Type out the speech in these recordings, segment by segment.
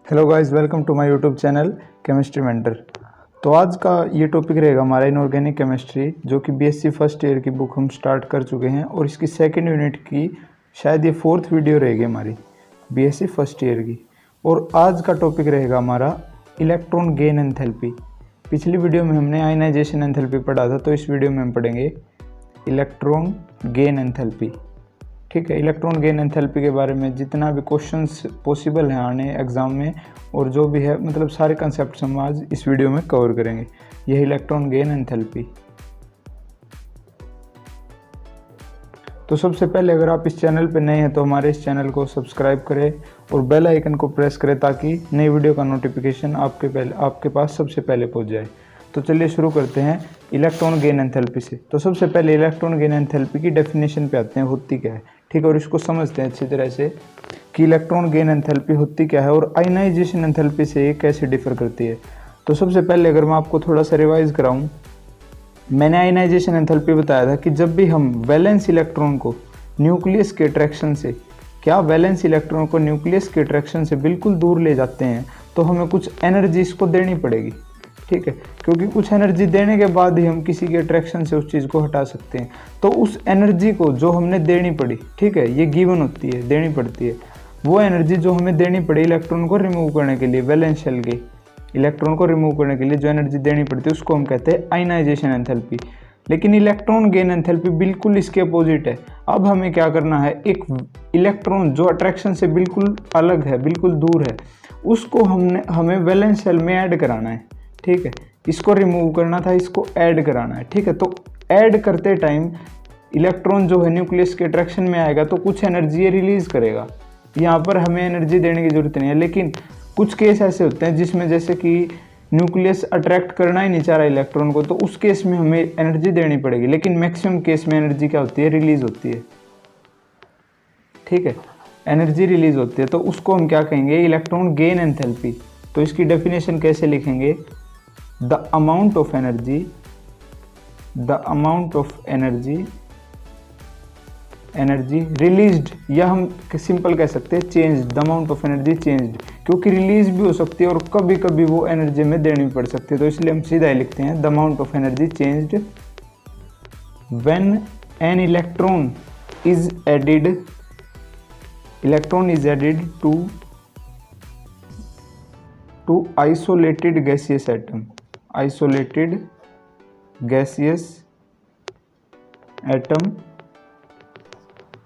Hello guys, welcome to my YouTube channel chemistry mentor. तो आज का ये टॉपिक रहेगा हमारा इनऑर्गेनिक केमिस्ट्री, जो कि बीएससी फर्स्ट ईयर की बुक हम स्टार्ट कर चुके हैं और इसकी सेकंड यूनिट की शायद ये फोर्थ वीडियो रहेगी हमारी बीएससी फर्स्ट ईयर की। और आज का टॉपिक रहेगा हमारा इलेक्ट्रॉन गेन एंथैल्पी। पिछली वीडियो में हमने आयनाइजेशन एंथैल्पी पढ़ा था, तो इस वीडियो में हम पढ़ेंगे इलेक्ट्रॉन गेन एंथैल्पी। ठीक है, इलेक्ट्रॉन गेन एंथैल्पी के बारे में जितना भी क्वेश्चंस पॉसिबल हैं आने एग्ज़ाम में और जो भी है, मतलब सारे कंसेप्ट हम आज इस वीडियो में कवर करेंगे। यह इलेक्ट्रॉन गेन एंथैल्पी। तो सबसे पहले अगर आप इस चैनल पर नए हैं तो हमारे इस चैनल को सब्सक्राइब करें और बेल आइकन को प्रेस करें ताकि नई वीडियो का नोटिफिकेशन आपके पास सबसे पहले पहुंच जाए। तो चलिए शुरू करते हैं इलेक्ट्रॉन गेन एंथैल्पी से। तो सबसे पहले इलेक्ट्रॉन गेन एंथैल्पी की डेफिनेशन पे आते हैं, होती क्या है। ठीक है, और इसको समझते हैं अच्छी तरह से कि इलेक्ट्रॉन गेन एंथैल्पी होती क्या है और आयनाइजेशन एंथैल्पी से ये कैसे डिफर करती है। तो सबसे पहले अगर मैं आपको थोड़ा सा रिवाइज कराऊं, मैंने आयनाइजेशन एंथैल्पी बताया था कि जब भी हम वैलेंस इलेक्ट्रॉन को न्यूक्लियस के अट्रैक्शन से वैलेंस इलेक्ट्रॉन को न्यूक्लियस के अट्रैक्शन से बिल्कुल दूर ले जाते हैं तो हमें कुछ एनर्जी इसको देनी पड़ेगी। ठीक है, क्योंकि कुछ एनर्जी देने के बाद ही हम किसी के अट्रैक्शन से उस चीज़ को हटा सकते हैं। तो उस एनर्जी को जो हमने देनी पड़ी, ठीक है, ये गिवन होती है, देनी पड़ती है। वो एनर्जी जो हमें देनी पड़ी इलेक्ट्रॉन को रिमूव करने के लिए, वैलेंस शेल के इलेक्ट्रॉन को रिमूव करने के लिए जो एनर्जी देनी पड़ती है उसको हम कहते हैं आयनाइजेशन एंथैल्पी। लेकिन इलेक्ट्रॉन गेन एंथैल्पी बिल्कुल इसके अपोजिट है। अब हमें क्या करना है, एक इलेक्ट्रॉन जो अट्रैक्शन से बिल्कुल अलग है, बिल्कुल दूर है, उसको हमें वैलेंस शेल में ऐड कराना है। ठीक है, इसको रिमूव करना था, इसको ऐड कराना है। ठीक है, तो ऐड करते टाइम इलेक्ट्रॉन जो है न्यूक्लियस के अट्रैक्शन में आएगा तो कुछ एनर्जी रिलीज करेगा। यहाँ पर हमें एनर्जी देने की जरूरत नहीं है, लेकिन कुछ केस ऐसे होते हैं जिसमें जैसे कि न्यूक्लियस अट्रैक्ट करना ही नहीं चाह रहा इलेक्ट्रॉन को, तो उस केस में हमें एनर्जी देनी पड़ेगी। लेकिन मैक्सिमम केस में एनर्जी क्या होती है, रिलीज होती है। ठीक है, एनर्जी रिलीज होती है, तो उसको हम क्या कहेंगे, इलेक्ट्रॉन गेन एंथैल्पी। तो इसकी डेफिनेशन कैसे लिखेंगे, the amount of energy released, या हम सिंपल कह सकते हैं changed, the amount of energy changed, क्योंकि रिलीज भी हो सकती है और कभी कभी वो एनर्जी में देनी पड़ सकती है। तो इसलिए हम सीधा ही लिखते हैं the amount of energy changed when an electron is added to isolated gaseous atom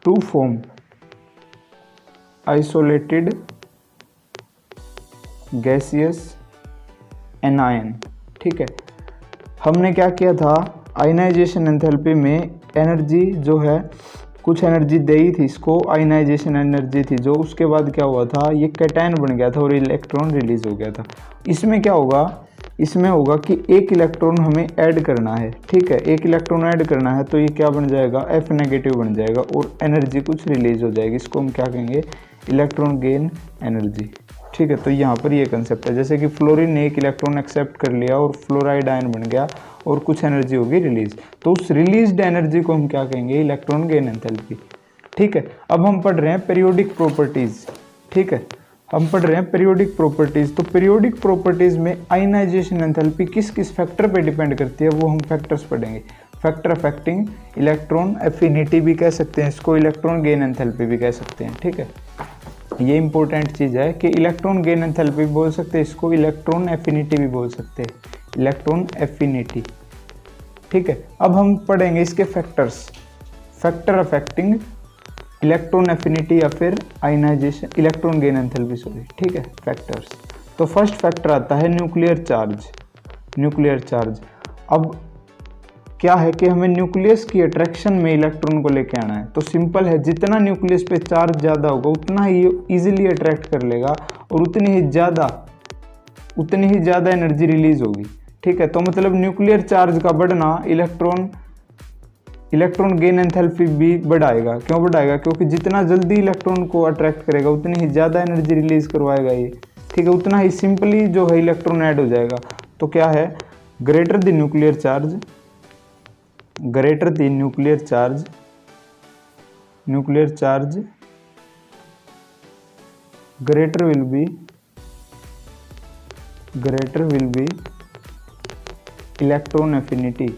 to form isolated gaseous anion। ठीक है, हमने क्या किया था, आयनाइजेशन एंथैल्पी में एनर्जी जो है, कुछ एनर्जी दी थी इसको, आयनाइजेशन एनर्जी थी, जो उसके बाद क्या हुआ था, ये कैटायन बन गया था और इलेक्ट्रॉन रिलीज हो गया था। इसमें क्या होगा, इसमें होगा कि एक इलेक्ट्रॉन हमें ऐड करना है। ठीक है, एक इलेक्ट्रॉन ऐड करना है तो ये क्या बन जाएगा, F नेगेटिव बन जाएगा और एनर्जी कुछ रिलीज हो जाएगी। इसको हम क्या कहेंगे, इलेक्ट्रॉन गेन एनर्जी। ठीक है, तो यहाँ पर ये कंसेप्ट है, जैसे कि फ्लोरीन ने एक इलेक्ट्रॉन एक्सेप्ट कर लिया और फ्लोराइड आयन बन गया और कुछ एनर्जी होगी रिलीज, तो उस रिलीज्ड एनर्जी को हम क्या कहेंगे, इलेक्ट्रॉन गेन एंथैल्पी। ठीक है, अब हम पढ़ रहे हैं पीरियोडिक प्रॉपर्टीज। ठीक है, हम पढ़ रहे हैं पीरियोडिक प्रॉपर्टीज। तो पीरियोडिक प्रॉपर्टीज में आयनाइजेशन एंथैल्पी किस किस फैक्टर पे डिपेंड करती है, वो हम फैक्टर्स पढ़ेंगे। फैक्टर अफेक्टिंग इलेक्ट्रॉन एफिनिटी भी कह सकते हैं इसको, इलेक्ट्रॉन गेन एंथैल्पी भी कह सकते हैं। ठीक है, ये इंपॉर्टेंट चीज़ है कि इलेक्ट्रॉन गेन एंथैल्पी भी बोल सकते हैं इसको, इलेक्ट्रॉन एफिनिटी भी बोल सकते हैं, इलेक्ट्रॉन एफिनिटी। ठीक है, अब हम पढ़ेंगे इसके factors, factor affecting electron affinity या फिर ionisation electron gain enthalpy, sorry. ठीक है, फैक्टर्स। तो फर्स्ट फैक्टर आता है न्यूक्लियर चार्ज। न्यूक्लियर चार्ज, अब क्या है कि हमें न्यूक्लियस की अट्रैक्शन में इलेक्ट्रॉन को लेके आना है। तो सिंपल है, जितना न्यूक्लियस पे चार्ज ज़्यादा होगा उतना ही इजीली अट्रैक्ट कर लेगा और उतनी ही ज़्यादा एनर्जी रिलीज होगी। ठीक है, तो मतलब न्यूक्लियर चार्ज का बढ़ना इलेक्ट्रॉन गेन एंथैल्पी भी बढ़ाएगा। क्यों बढ़ाएगा, क्योंकि जितना जल्दी इलेक्ट्रॉन को अट्रैक्ट करेगा उतनी ही ज़्यादा एनर्जी रिलीज करवाएगा ये। ठीक है, उतना ही सिंपली जो है इलेक्ट्रॉन ऐड हो जाएगा। तो क्या है, greater the nuclear charge greater will be greater will be electron affinity,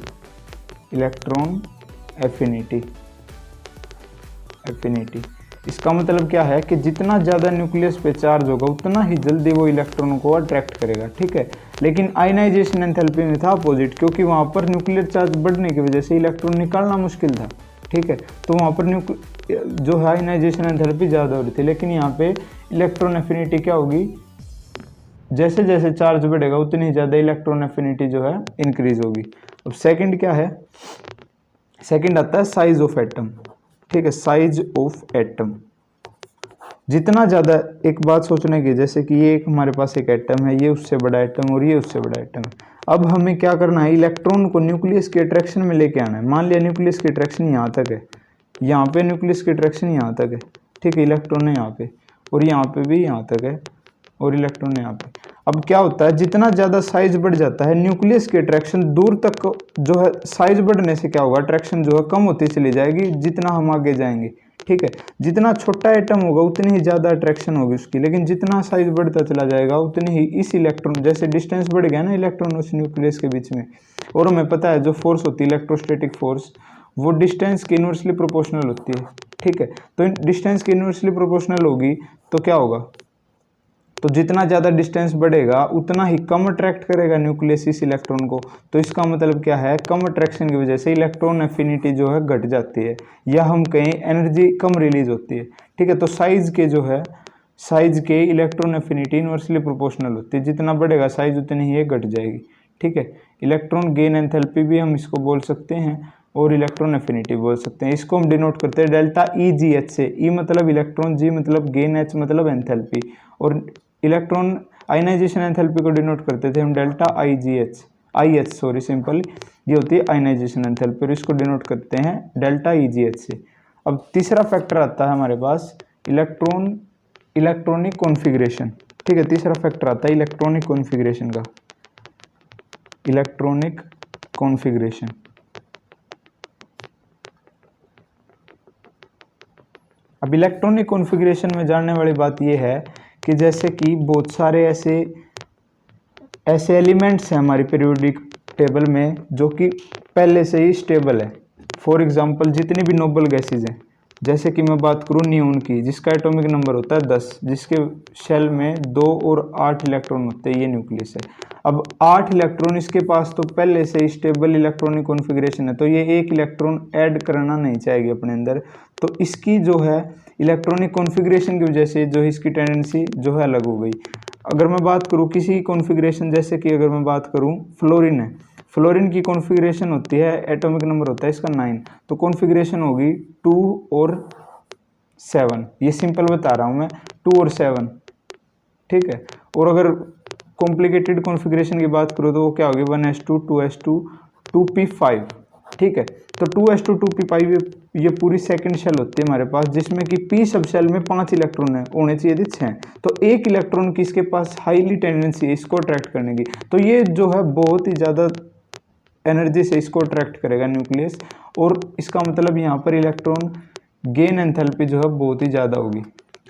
इसका मतलब क्या है कि जितना ज़्यादा न्यूक्लियस पे चार्ज होगा उतना ही जल्दी वो इलेक्ट्रॉन को अट्रैक्ट करेगा, ठीक है। लेकिन आयनाइजेशन एंथैल्पी में था अपोजिट, क्योंकि वहाँ पर न्यूक्लियर चार्ज बढ़ने की वजह से इलेक्ट्रॉन निकालना मुश्किल था, ठीक है। तो वहाँ पर जो है आयनाइजेशन एंथैल्पी ज़्यादा हो रही थी। लेकिन यहाँ पे इलेक्ट्रॉन एफिनिटी क्या होगी, जैसे जैसे चार्ज बढ़ेगा उतनी ही ज़्यादा इलेक्ट्रॉन एफिनिटी जो है इंक्रीज होगी। अब सेकंड क्या है, सेकंड आता है साइज ऑफ एटम, ठीक है। साइज ऑफ एटम जितना ज़्यादा, एक बात सोचने की, जैसे कि ये एक हमारे पास एक एटम है, ये उससे बड़ा एटम और ये उससे बड़ा एटम है। अब हमें क्या करना है, इलेक्ट्रॉन को न्यूक्लियस के अट्रैक्शन में लेके आना है। मान लिया न्यूक्लियस की अट्रैक्शन यहाँ तक है, यहाँ पे न्यूक्लियस की अट्रैक्शन यहाँ तक है, ठीक है। इलेक्ट्रॉन है यहाँ पे और यहाँ पे भी यहाँ तक है और इलेक्ट्रॉन है यहाँ पे। अब क्या होता है, जितना ज़्यादा साइज बढ़ जाता है न्यूक्लियस की अट्रैक्शन दूर तक जो है, साइज बढ़ने से क्या होगा, अट्रैक्शन जो है कम होती चली जाएगी जितना हम आगे जाएंगे, ठीक है। जितना छोटा एटम होगा उतनी ही ज़्यादा अट्रैक्शन होगी उसकी, लेकिन जितना साइज बढ़ता चला जाएगा उतनी ही इस इलेक्ट्रॉन, जैसे डिस्टेंस बढ़ गया ना इलेक्ट्रॉन और न्यूक्लियस के बीच में, और हमें पता है जो फोर्स होती है इलेक्ट्रोस्टैटिक फोर्स, वो डिस्टेंस की इनवर्सली प्रोपोर्शनल होती है, ठीक है। तो डिस्टेंस की इनवर्सली प्रोपोर्शनल होगी तो क्या होगा, तो जितना ज़्यादा डिस्टेंस बढ़ेगा उतना ही कम अट्रैक्ट करेगा न्यूक्लियस इस इलेक्ट्रॉन को। तो इसका मतलब क्या है, कम अट्रैक्शन की वजह से इलेक्ट्रॉन एफिनिटी जो है घट जाती है, या हम कहीं एनर्जी कम रिलीज होती है, ठीक है। तो साइज के जो है, साइज के इलेक्ट्रॉन एफिनिटी इनवर्सली प्रोपोर्शनल होती है, जितना बढ़ेगा साइज उतनी ही ये घट जाएगी, ठीक है। इलेक्ट्रॉन गेन एंथैल्पी भी हम इसको बोल सकते हैं और इलेक्ट्रॉन एफिनिटी बोल सकते हैं। इसको हम डिनोट करते हैं डेल्टा ई जी एच से। ई मतलब इलेक्ट्रॉन, जी मतलब गेन, एच मतलब एंथैल्पी, और इलेक्ट्रॉन आयनाइजेशन एंथैल्पी को डिनोट करते थे हम delta I ji H, I H sorry, simple ये होती है आयनाइजेशन एंथैल्पी, और इसको डिनोट करते हैं डेल्टा ई जी एच से। अब तीसरा फैक्टर आता है हमारे पास इलेक्ट्रॉनिक कॉन्फ़िगरेशन, ठीक है। तीसरा फैक्टर आता है इलेक्ट्रॉनिक कॉन्फ़िगरेशन का, इलेक्ट्रॉनिक कॉन्फ़िगरेशन। अब इलेक्ट्रॉनिक कॉन्फ़िगरेशन में जानने वाली बात यह है कि जैसे कि बहुत सारे ऐसे एलिमेंट्स हैं हमारी पीरियोडिक टेबल में जो कि पहले से ही स्टेबल है। फॉर एग्जांपल जितनी भी नोबल गैसेज हैं, जैसे कि मैं बात करूं नियोन की, जिसका एटॉमिक नंबर होता है 10, जिसके शेल में 2 और 8 इलेक्ट्रॉन होते हैं, ये न्यूक्लियस है। अब 8 इलेक्ट्रॉन इसके पास तो पहले से ही स्टेबल इलेक्ट्रॉनिक कॉन्फ़िगरेशन है, तो ये एक इलेक्ट्रॉन ऐड करना नहीं चाहेगी अपने अंदर, तो इसकी जो है इलेक्ट्रॉनिक कॉन्फ़िगरेशन की वजह से जो इसकी टेंडेंसी जो है अलग हो गई। अगर मैं बात करूं किसी कॉन्फ़िगरेशन, जैसे कि अगर मैं बात करूं फ्लोरीन है, फ्लोरीन की कॉन्फ़िगरेशन होती है, एटॉमिक नंबर होता है इसका 9, तो कॉन्फ़िगरेशन होगी 2 और 7, ये सिंपल बता रहा हूं मैं, 2 और 7, ठीक है। और अगर कॉम्प्लिकेटेड कॉन्फ़िगरेशन की बात करूं तो वो क्या होगी, 1s2 2s2 2p5, ठीक है। तो 2s2 2p5 ये पूरी सेकंड शेल होती है हमारे पास, जिसमें कि p सब शेल में 5 इलेक्ट्रॉन है, होने चाहिए थे 6, तो एक इलेक्ट्रॉन की इसके पास हाईली टेंडेंसी है इसको अट्रैक्ट करने की, तो ये जो है बहुत ही ज़्यादा एनर्जी से इसको अट्रैक्ट करेगा न्यूक्लियस, और इसका मतलब यहाँ पर इलेक्ट्रॉन गेन एंथैल्पी जो है बहुत ही ज़्यादा होगी,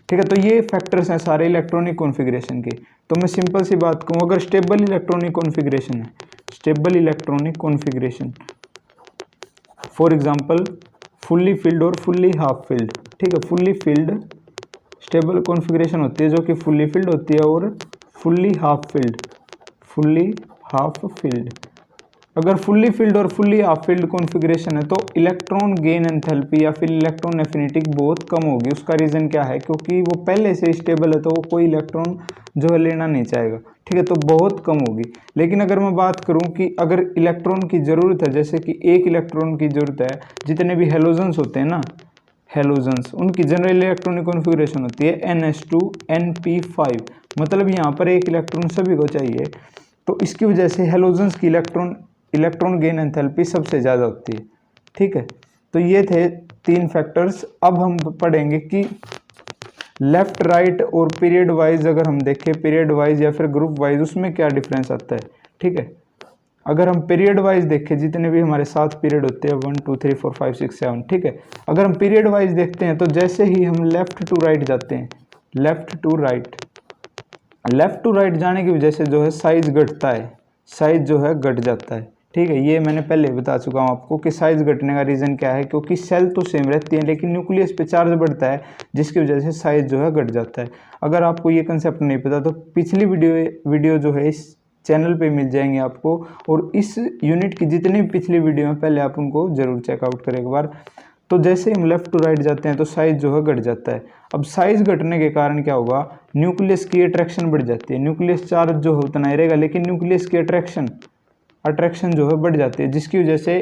ठीक है। तो ये फैक्टर्स हैं सारे इलेक्ट्रॉनिक कॉन्फ़िगरेशन के। तो मैं सिंपल सी बात कहूँ, अगर स्टेबल इलेक्ट्रॉनिक कॉन्फ़िगरेशन है, stable electronic configuration, for example fully filled और फुल्ली हाफ फिल्ड, ठीक है। फुल्ली फिल्ड स्टेबल कॉन्फ़िगरेशन होती है जो कि फुल्ली फिल्ड होती है, और fully half filled, fully half filled. अगर फुल्ली फिल्ड और फुल्ली हाफ फील्ड कॉन्फ़िगरेशन है तो इलेक्ट्रॉन गेन एंथैल्पी या फिर इलेक्ट्रॉन एफिनिटी बहुत कम होगी। उसका रीज़न क्या है, क्योंकि वो पहले से स्टेबल है तो वो कोई इलेक्ट्रॉन जो है लेना नहीं चाहेगा, ठीक है, तो बहुत कम होगी। लेकिन अगर मैं बात करूं कि अगर इलेक्ट्रॉन की ज़रूरत है, जैसे कि एक इलेक्ट्रॉन की ज़रूरत है, जितने भी हेलोजन्स होते हैं ना, हेलोजन्स, उनकी जनरल इलेक्ट्रॉनिक कॉन्फ़िगरेशन होती है NH2 NP5, मतलब यहाँ पर एक इलेक्ट्रॉन सभी को चाहिए, तो इसकी वजह से हेलोजन्स की इलेक्ट्रॉन गेन एंथैल्पी सबसे ज़्यादा होती है, ठीक है। तो ये थे 3 फैक्टर्स। अब हम पढ़ेंगे कि लेफ्ट राइट और पीरियड वाइज, अगर हम देखें पीरियड वाइज या फिर ग्रुप वाइज, उसमें क्या डिफरेंस आता है, ठीक है। अगर हम पीरियड वाइज देखें, जितने भी हमारे 7 पीरियड होते हैं 1 2 3 4 5 6 7, ठीक है, अगर हम पीरियड वाइज देखते हैं तो जैसे ही हम लेफ्ट टू राइट जाते हैं, left to right, left to right जाने की वजह से जो है साइज घटता है, साइज जो है घट जाता है। ठीक है, ये मैंने पहले बता चुका हूँ आपको कि साइज घटने का रीज़न क्या है, क्योंकि सेल तो सेम रहती है लेकिन न्यूक्लियस पे चार्ज बढ़ता है, जिसकी वजह से साइज जो है घट जाता है। अगर आपको ये कंसेप्ट नहीं पता तो पिछली वीडियो जो है इस चैनल पे मिल जाएंगे आपको, और इस यूनिट की जितनी भी पिछली वीडियो हैं पहले आप उनको जरूर चेकआउट करें एक बार। तो जैसे हम लेफ्ट टू राइट जाते हैं तो साइज जो है घट जाता है। अब साइज घटने के कारण क्या होगा, न्यूक्लियस की अट्रैक्शन बढ़ जाती है। न्यूक्लियस चार्ज जो है उतना ही रहेगा लेकिन न्यूक्लियस की अट्रैक्शन जो है बढ़ जाती है, जिसकी वजह से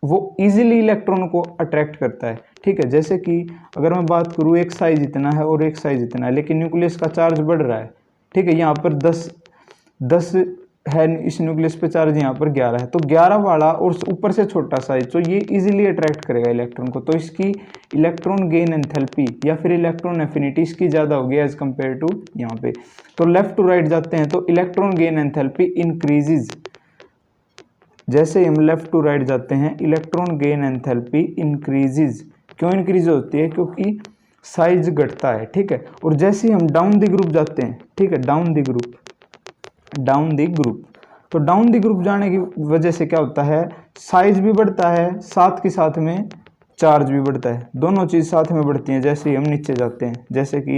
वो इजीली इलेक्ट्रॉन को अट्रैक्ट करता है। ठीक है, जैसे कि अगर मैं बात करूँ एक साइज इतना है और एक साइज इतना है लेकिन न्यूक्लियस का चार्ज बढ़ रहा है। ठीक है, यहाँ पर 10 है इस न्यूक्लियस पे चार्ज, यहाँ पर 11 है, तो 11 वाला और ऊपर से छोटा साइज तो ये इजीली अट्रैक्ट करेगा इलेक्ट्रॉन को, तो इसकी इलेक्ट्रॉन गेन एंथैल्पी या फिर इलेक्ट्रॉन एफिनिटी इसकी ज़्यादा होगी एज कम्पेयर टू यहाँ पे। तो लेफ्ट टू राइट जाते हैं तो इलेक्ट्रॉन गेन एंथैल्पी इंक्रीजेज। जैसे हम लेफ्ट टू राइट जाते हैं इलेक्ट्रॉन गेन एंथैल्पी इंक्रीजेज। क्यों इंक्रीज होती है, क्योंकि साइज घटता है। ठीक है, और जैसे ही हम डाउन द ग्रुप जाते हैं, ठीक है, डाउन द ग्रुप तो डाउन द ग्रुप जाने की वजह से क्या होता है, साइज भी बढ़ता है साथ के साथ में चार्ज भी बढ़ता है, दोनों चीज़ साथ में बढ़ती हैं जैसे ही हम नीचे जाते हैं। जैसे कि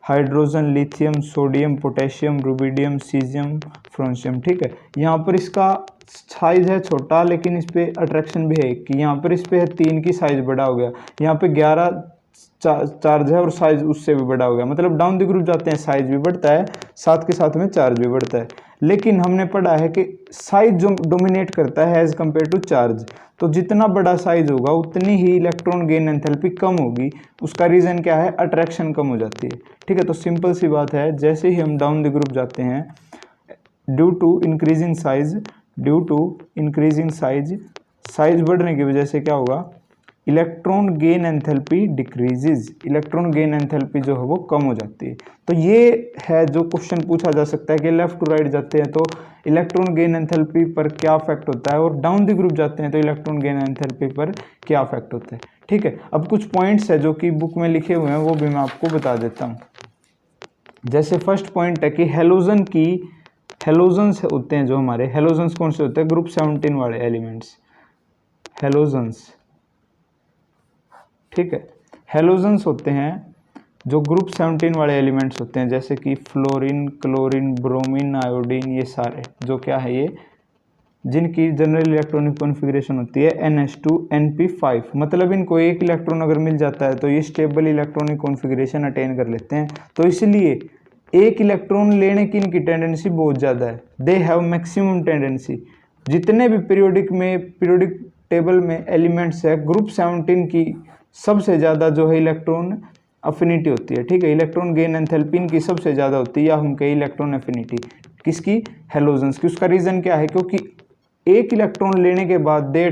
hydrogen, lithium, sodium, potassium, rubidium, caesium, francium. ठीक है, यहाँ पर इसका साइज है छोटा लेकिन इस पर अट्रैक्शन भी है कि यहाँ पर इस पे है 3 की साइज बड़ा हो गया, यहाँ पे 11 चार्ज है और साइज उससे भी बड़ा हो गया। मतलब डाउन द ग्रुप जाते हैं साइज भी बढ़ता है साथ के साथ में चार्ज भी बढ़ता है। लेकिन हमने पढ़ा है कि साइज जो डोमिनेट करता है एज कम्पेयर टू चार्ज, तो जितना बड़ा साइज होगा उतनी ही इलेक्ट्रॉन गेन एंथैल्पी कम होगी। उसका रीज़न क्या है, अट्रैक्शन कम हो जाती है। ठीक है, तो सिंपल सी बात है, जैसे ही हम डाउन द ग्रुप जाते हैं ड्यू टू इंक्रीजिंग साइज बढ़ने की वजह से क्या होगा, electron gain enthalpy decreases, electron gain enthalpy जो है वो कम हो जाती है। तो ये है जो क्वेश्चन पूछा जा सकता है कि लेफ्ट टू राइट जाते हैं तो इलेक्ट्रॉन गेन एंथैल्पी पर क्या इफेक्ट होता है, और डाउन द ग्रुप जाते हैं तो इलेक्ट्रॉन गेन एंथैल्पी पर क्या इफेक्ट होता है। ठीक है, अब कुछ पॉइंट्स है जो कि बुक में लिखे हुए हैं वो भी मैं आपको बता देता हूँ। जैसे फर्स्ट पॉइंट है कि हेलोजन्स होते हैं, जो हमारे हेलोजन्स कौन से होते हैं, ग्रुप 17 वाले एलिमेंट्स, हेलोजन्स। ठीक है, हेलोजन्स होते हैं जो ग्रुप 17 वाले एलिमेंट्स होते हैं, जैसे कि फ्लोरीन, क्लोरीन, ब्रोमीन, आयोडीन, ये सारे जो क्या है, ये जिनकी जनरल इलेक्ट्रॉनिक कॉन्फ़िगरेशन होती है NH2NP5। मतलब इनको एक इलेक्ट्रॉन अगर मिल जाता है तो ये स्टेबल इलेक्ट्रॉनिक कॉन्फ़िगरेशन अटेन कर लेते हैं। तो इसलिए एक इलेक्ट्रॉन लेने की इनकी टेंडेंसी बहुत ज़्यादा है, दे हैव मैक्सिमम टेंडेंसी। जितने भी पीरियोडिक टेबल में एलिमेंट्स है, ग्रुप 17 की सबसे ज़्यादा जो है इलेक्ट्रॉन अफिनिटी होती है। ठीक है, इलेक्ट्रॉन गेन एंथैल्पी की सबसे ज़्यादा होती है, या हम कहें इलेक्ट्रॉन अफिनिटी किसकी, हेलोजन्स की। उसका रीज़न क्या है, क्योंकि एक इलेक्ट्रॉन लेने के बाद they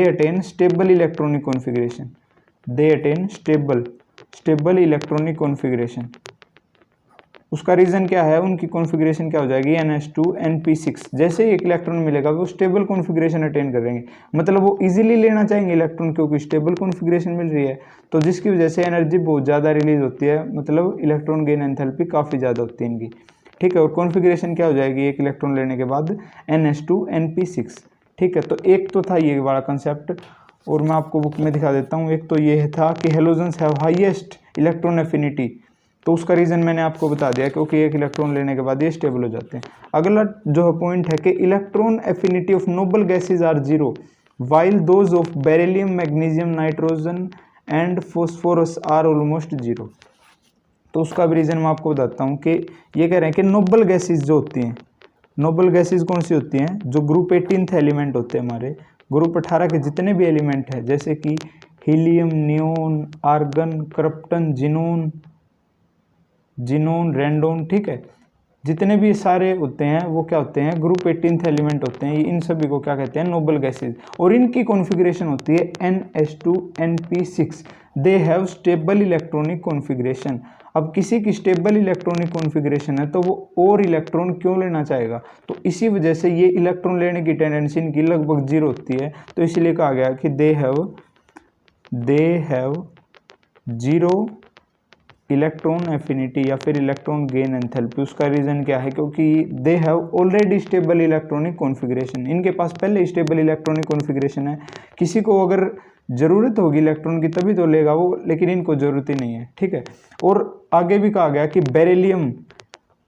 attain stable electronic configuration, they attain stable electronic configuration. उसका रीज़न क्या है, उनकी कॉन्फ़िगरेशन क्या हो जाएगी, NH2NP6। जैसे ही एक इलेक्ट्रॉन मिलेगा वो स्टेबल कॉन्फ़िगरेशन अटेन करेंगे, मतलब वो इजीली लेना चाहेंगे इलेक्ट्रॉन क्योंकि स्टेबल कॉन्फ़िगरेशन मिल रही है, तो जिसकी वजह से एनर्जी बहुत ज़्यादा रिलीज होती है, मतलब इलेक्ट्रॉन गेन एंथैल्पी काफ़ी ज़्यादा होती है इनकी। ठीक है, और कॉन्फ़िगरेशन क्या हो जाएगी एक इलेक्ट्रॉन लेने के बाद, NH2NP6। ठीक है, तो एक तो था ये वाला कंसेप्ट, और मैं आपको बुक में दिखा देता हूँ। एक तो ये था कि halogens have highest electron affinity, तो उसका रीज़न मैंने आपको बता दिया, क्योंकि एक इलेक्ट्रॉन लेने के बाद ये स्टेबल हो जाते हैं। अगला जो है पॉइंट है कि electron affinity of noble gases are 0 while those of beryllium, magnesium, nitrogen and phosphorus are almost 0। तो उसका भी रीज़न मैं आपको बताता हूँ कि ये कह रहे हैं कि नोबल गैसेज जो होती हैं, नोबल गैसेज कौन सी होती हैं, जो ग्रुप 18 एलिमेंट होते हैं हमारे, ग्रुप 18 के जितने भी एलिमेंट हैं, जैसे कि helium, neon, argon, krypton, xenon, radon. ठीक है, जितने भी सारे होते हैं वो क्या होते हैं, ग्रुप 18 एलिमेंट होते हैं। इन सभी को क्या कहते हैं, नोबल गैसेज, और इनकी कॉन्फ़िगरेशन होती है NH2NP6। They have stable electronic configuration. अब किसी की स्टेबल इलेक्ट्रॉनिक कॉन्फ़िगरेशन है तो वो और इलेक्ट्रॉन क्यों लेना चाहेगा, तो इसी वजह से ये इलेक्ट्रॉन लेने की टेंडेंसी इनकी लगभग 0 होती है। तो इसलिए कहा गया कि दे हैव 0 इलेक्ट्रॉन एफिनिटी या फिर इलेक्ट्रॉन गेन एंथैल्पी, उसका रीज़न क्या है? क्योंकि they have already stable electronic configuration, इनके पास पहले स्टेबल इलेक्ट्रॉनिक कॉन्फ़िगरेशन है। किसी को अगर ज़रूरत होगी इलेक्ट्रॉन की तभी तो लेगा वो, लेकिन इनको ज़रूरत ही नहीं है, ठीक है। और आगे भी कहा गया कि बेरिलियम,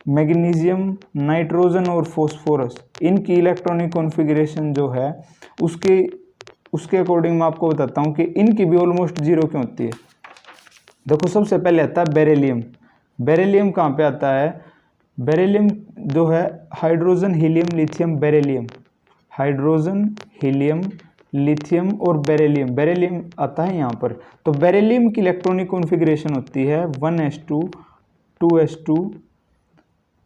मैग्नीशियम, नाइट्रोजन और फॉस्फोरस, इनकी इलेक्ट्रॉनिक कॉन्फ़िगरेशन जो है उसके अकॉर्डिंग मैं आपको बताता हूँ कि इनकी भी ऑलमोस्ट जीरो क्यों होती है। देखो सबसे पहले आता है बेरिलियम। बेरिलियम कहाँ पे आता है? बेरिलियम जो है hydrogen, helium, lithium, beryllium, hydrogen, helium, lithium और बेरिलियम, बेरिलियम आता है यहाँ पर। तो बेरिलियम की इलेक्ट्रॉनिक कॉन्फ़िगरेशन होती है 1s2 2s2,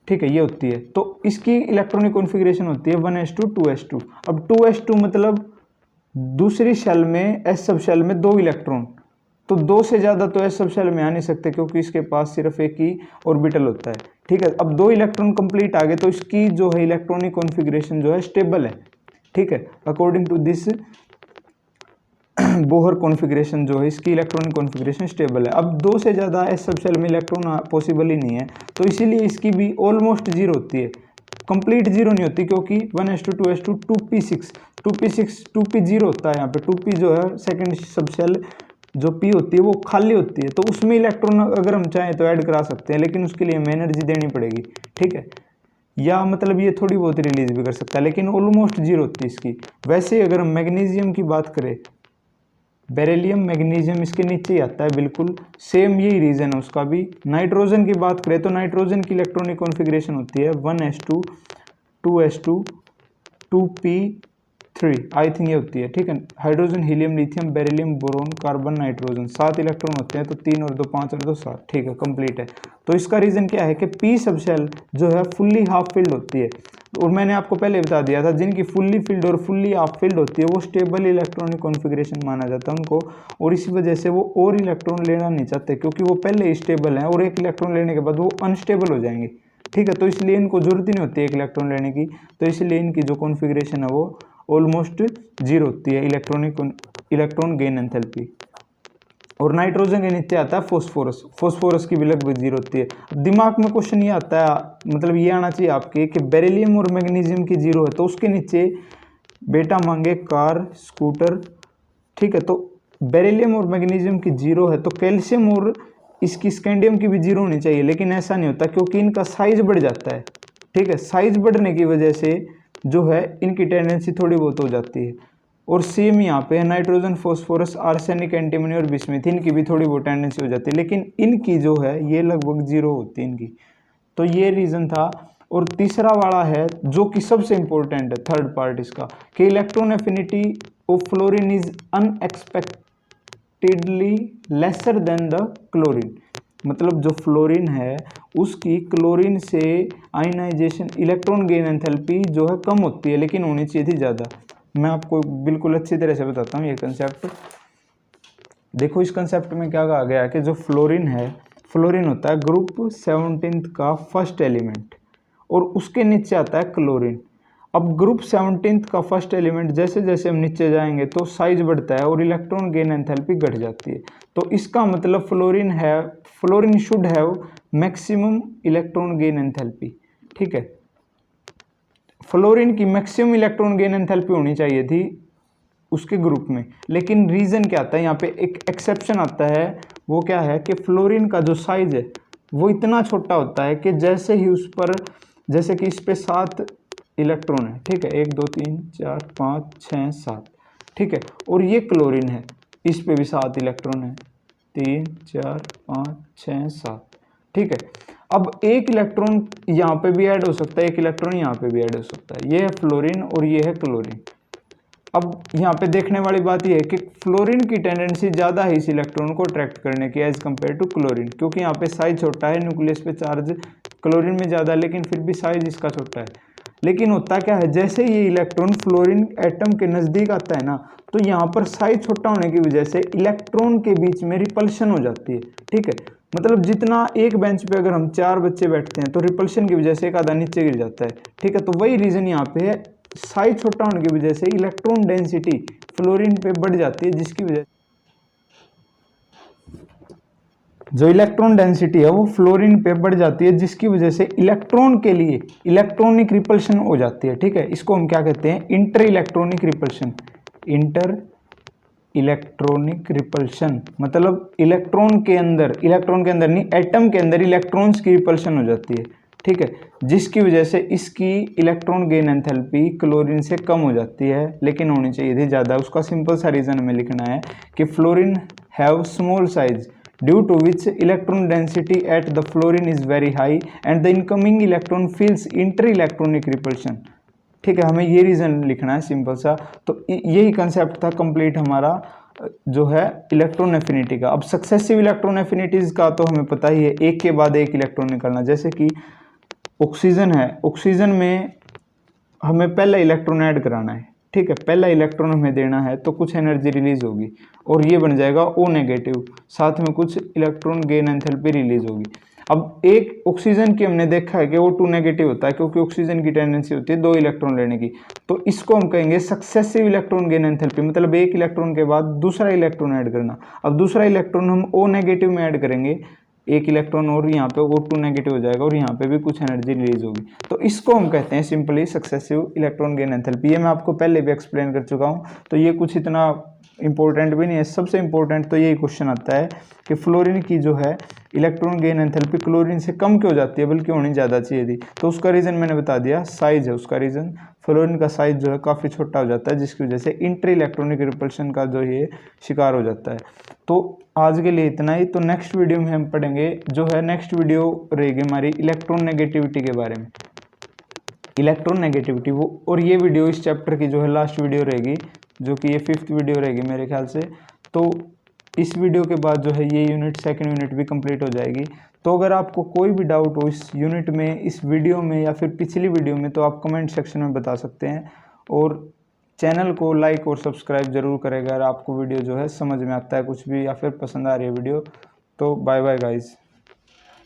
ठीक है, ये होती है। तो इसकी इलेक्ट्रॉनिक कॉन्फ़िगरेशन होती है 1s2 2s2। अब 2s2 मतलब दूसरी शेल में, एस सब शेल में 2 इलेक्ट्रॉन, तो 2 से ज़्यादा तो एस सब शेल में आ नहीं सकते क्योंकि इसके पास सिर्फ एक ही ऑर्बिटल होता है, ठीक है। अब 2 इलेक्ट्रॉन कंप्लीट आ गए तो इसकी जो है इलेक्ट्रॉनिक कॉन्फ़िगरेशन जो है स्टेबल है, ठीक है। According to this Bohr configuration जो है इसकी इलेक्ट्रॉनिक कॉन्फ़िगरेशन स्टेबल है। अब 2 से ज़्यादा एस सब शेल में इलेक्ट्रॉन पॉसिबल ही नहीं है, तो इसीलिए इसकी भी ऑलमोस्ट जीरो होती है, कंप्लीट जीरो नहीं होती, क्योंकि 1s2 2s2 2p6 2p6 2p zero होता है। यहाँ पे 2p जो है सेकंड सब शेल जो p होती है वो खाली होती है, तो उसमें इलेक्ट्रॉन अगर हम चाहें तो ऐड करा सकते हैं, लेकिन उसके लिए हमें एनर्जी देनी पड़ेगी, ठीक है। या मतलब ये थोड़ी बहुत रिलीज भी कर सकता है, लेकिन ऑलमोस्ट जीरो होती है इसकी। वैसे ही अगर हम मैग्नीशियम की बात करें, बेरिलियम, मैग्नीशियम इसके नीचे ही आता है, बिल्कुल सेम यही रीज़न है उसका भी। नाइट्रोजन की बात करें तो नाइट्रोजन की इलेक्ट्रॉनिक कॉन्फ़िगरेशन होती है 1s2 2s2 2p3, I think ये होती है, ठीक है। Hydrogen, helium, lithium, beryllium, boron, carbon, nitrogen, 7 electron होते हैं, तो 3 और 2 5 और 2 7, ठीक है, कंप्लीट है। तो इसका रीज़न क्या है कि पी सब शेल जो है फुल्ली हाफ फिल्ड होती है, और मैंने आपको पहले बता दिया था जिनकी फुल्ली फिल्ड और फुल्ली हाफ फिल्ड होती है वो स्टेबल इलेक्ट्रॉनिक कॉन्फ़िगरेशन माना जाता है उनको, और इसी वजह से वो और इलेक्ट्रॉन लेना नहीं चाहते, क्योंकि वो पहले ही स्टेबल हैं और एक इलेक्ट्रॉन लेने के बाद वो अनस्टेबल हो जाएंगे, ठीक है। तो इसलिए इनको जरूरत ही नहीं होती एक इलेक्ट्रॉन लेने की, तो इसलिए इनकी जो कॉन्फ़िगरेशन है वो ऑलमोस्ट जीरो होती है, इलेक्ट्रॉन गेन एंथैल्पी। और नाइट्रोजन के नीचे आता है फॉस्फोरस, फॉस्फोरस की भी लगभग जीरो होती है। दिमाग में क्वेश्चन ये आता है, मतलब ये आना चाहिए आपके कि बेरिलियम और मैग्नीशियम की जीरो है, तो उसके नीचे बेटा मांगे कार, स्कूटर, ठीक है। तो बेरिलियम और मैग्नीशियम की जीरो है, तो कैल्शियम और इसकी स्कैंडियम की भी जीरो होनी चाहिए, लेकिन ऐसा नहीं होता क्योंकि इनका साइज बढ़ जाता है, ठीक है। साइज बढ़ने की वजह से जो है इनकी टेंडेंसी थोड़ी बहुत हो जाती है। और सेम यहाँ पे नाइट्रोजन, फॉस्फोरस, आर्सेनिक, एंटीमनी और बिस्मिथ, इनकी भी थोड़ी बहुत टेंडेंसी हो जाती है, लेकिन इनकी जो है ये लगभग जीरो होती है इनकी। तो ये रीज़न था। और तीसरा वाला है जो कि सबसे इंपॉर्टेंट है, थर्ड पार्ट इसका, कि electron affinity of fluorine is unexpectedly lesser than the chlorine. मतलब जो फ्लोरीन है उसकी क्लोरीन से आयनाइजेशन, इलेक्ट्रॉन गेन एंथैल्पी जो है कम होती है, लेकिन होनी चाहिए थी ज़्यादा। मैं आपको बिल्कुल अच्छी तरह से बताता हूँ ये कंसेप्ट। देखो इस कंसेप्ट में क्या कहा गया है कि जो फ्लोरीन है, फ्लोरीन होता है ग्रुप 17 का फर्स्ट एलिमेंट, और उसके नीचे आता है क्लोरीन। अब ग्रुप 17 का फर्स्ट एलिमेंट जैसे जैसे हम नीचे जाएंगे तो साइज बढ़ता है और इलेक्ट्रॉन गेन एंथैल्पी घट जाती है। तो इसका मतलब fluorine should have maximum electron gain enthalpy, ठीक है। फ्लोरीन की मैक्सिमम इलेक्ट्रॉन गेन एंथैल्पी होनी चाहिए थी उसके ग्रुप में, लेकिन रीज़न क्या आता है, यहाँ पे एक एक्सेप्शन आता है। वो क्या है कि फ्लोरीन का जो साइज है वो इतना छोटा होता है कि जैसे ही उस पर, जैसे कि इस पे 7 इलेक्ट्रॉन है, ठीक है, 1 2 3 4 5 6 7, ठीक है। और ये क्लोरीन है, इस पे भी 7 इलेक्ट्रॉन है, 3 4 5 6 7, ठीक है। अब एक इलेक्ट्रॉन यहाँ पे भी ऐड हो सकता है, एक इलेक्ट्रॉन यहाँ पे भी ऐड हो सकता है। ये है फ्लोरीन और ये है क्लोरीन। अब यहाँ पे देखने वाली बात यह है कि फ्लोरीन की टेंडेंसी ज़्यादा है इस इलेक्ट्रॉन को अट्रैक्ट करने की एज कम्पेयर टू क्लोरीन, क्योंकि यहाँ पे साइज छोटा है, न्यूक्लियस पे चार्ज क्लोरीन में ज़्यादा है, लेकिन फिर भी साइज इसका छोटा है। लेकिन होता क्या है, जैसे ये इलेक्ट्रॉन फ्लोरीन एटम के नज़दीक आता है ना, तो यहाँ पर साइज छोटा होने की वजह से इलेक्ट्रॉन के बीच में रिपल्शन हो जाती है, ठीक है। मतलब जितना एक बेंच पे अगर हम 4 बच्चे बैठते हैं तो रिपल्शन की वजह से एक आधा नीचे गिर जाता है, ठीक है। तो वही रीज़न यहाँ पे है, साइज छोटा होने की वजह से इलेक्ट्रॉन डेंसिटी फ्लोरीन पे बढ़ जाती है, जिसकी वजह जो इलेक्ट्रॉन डेंसिटी है वो फ्लोरीन पे बढ़ जाती है, जिसकी वजह से इलेक्ट्रॉन के लिए इलेक्ट्रॉनिक रिपल्शन हो जाती है। ठीक है, इसको हम क्या कहते हैं, inter electronic repulsion. Inter electronic repulsion मतलब इलेक्ट्रॉन के अंदर नहीं, एटम के अंदर इलेक्ट्रॉन्स की रिपल्शन हो जाती है। ठीक है, जिसकी वजह से इसकी इलेक्ट्रॉन गेन एंथैल्पी क्लोरीन से कम हो जाती है, लेकिन होनी चाहिए थी ज़्यादा। उसका सिंपल सा रीज़न हमें लिखना है कि fluorine have small size due to which electron density at the fluorine is very high and the incoming electron feels inter electronic repulsion. ठीक है, हमें ये रीज़न लिखना है सिंपल सा। तो यही कंसेप्ट था कंप्लीट हमारा जो है इलेक्ट्रॉन एफिनिटी का। अब सक्सेसिव इलेक्ट्रॉन एफिनिटीज़ का तो हमें पता ही है, एक के बाद एक इलेक्ट्रॉन निकलना। जैसे कि ऑक्सीजन है, ऑक्सीजन में हमें पहला इलेक्ट्रॉन ऐड कराना है। ठीक है, पहला इलेक्ट्रॉन हमें देना है तो कुछ एनर्जी रिलीज होगी और ये बन जाएगा O नेगेटिव, साथ में कुछ इलेक्ट्रॉन गेन एंथैल्पी रिलीज होगी। अब एक ऑक्सीजन की हमने देखा है कि O2 नेगेटिव होता है, क्योंकि ऑक्सीजन की टेंडेंसी होती है 2 इलेक्ट्रॉन लेने की। तो इसको हम कहेंगे सक्सेसिव इलेक्ट्रॉन गेन एंथैल्पी, मतलब एक इलेक्ट्रॉन के बाद दूसरा इलेक्ट्रॉन ऐड करना। अब दूसरा इलेक्ट्रॉन हम O नेगेटिव में ऐड करेंगे, एक इलेक्ट्रॉन और यहाँ पे O2 नेगेटिव हो जाएगा और यहाँ पे भी कुछ एनर्जी रिलीज होगी। तो इसको हम कहते हैं simply successive electron gain enthalpy. ये मैं आपको पहले भी एक्सप्लेन कर चुका हूँ, तो ये कुछ इतना इंपॉर्टेंट भी नहीं है। सबसे इंपॉर्टेंट तो यही क्वेश्चन आता है कि फ्लोरीन की जो है इलेक्ट्रॉन गेन एंथैल्पी क्लोरीन से कम क्यों जाती है, बल्कि होनी ज़्यादा चाहिए थी। तो उसका रीज़न मैंने बता दिया, साइज है उसका रीज़न। फ्लोरीन का साइज जो है काफ़ी छोटा हो जाता है, जिसकी वजह से इंटर इलेक्ट्रॉनिक रिपल्शन का जो ये शिकार हो जाता है। तो आज के लिए इतना ही। तो नेक्स्ट वीडियो में हम पढ़ेंगे जो है, नेक्स्ट वीडियो रहेगी हमारी इलेक्ट्रॉन नेगेटिविटी के बारे में, इलेक्ट्रॉन नेगेटिविटी वो। और ये वीडियो इस चैप्टर की जो है लास्ट वीडियो रहेगी, जो कि ये 5th वीडियो रहेगी मेरे ख्याल से। तो इस वीडियो के बाद जो है ये यूनिट, सेकंड यूनिट भी कंप्लीट हो जाएगी। तो अगर आपको कोई भी डाउट हो इस यूनिट में, इस वीडियो में या फिर पिछली वीडियो में, तो आप कमेंट सेक्शन में बता सकते हैं। और चैनल को लाइक और सब्सक्राइब जरूर करेगा अगर आपको वीडियो जो है समझ में आता है कुछ भी, या फिर पसंद आ रही है वीडियो। तो बाय बाय गाइस।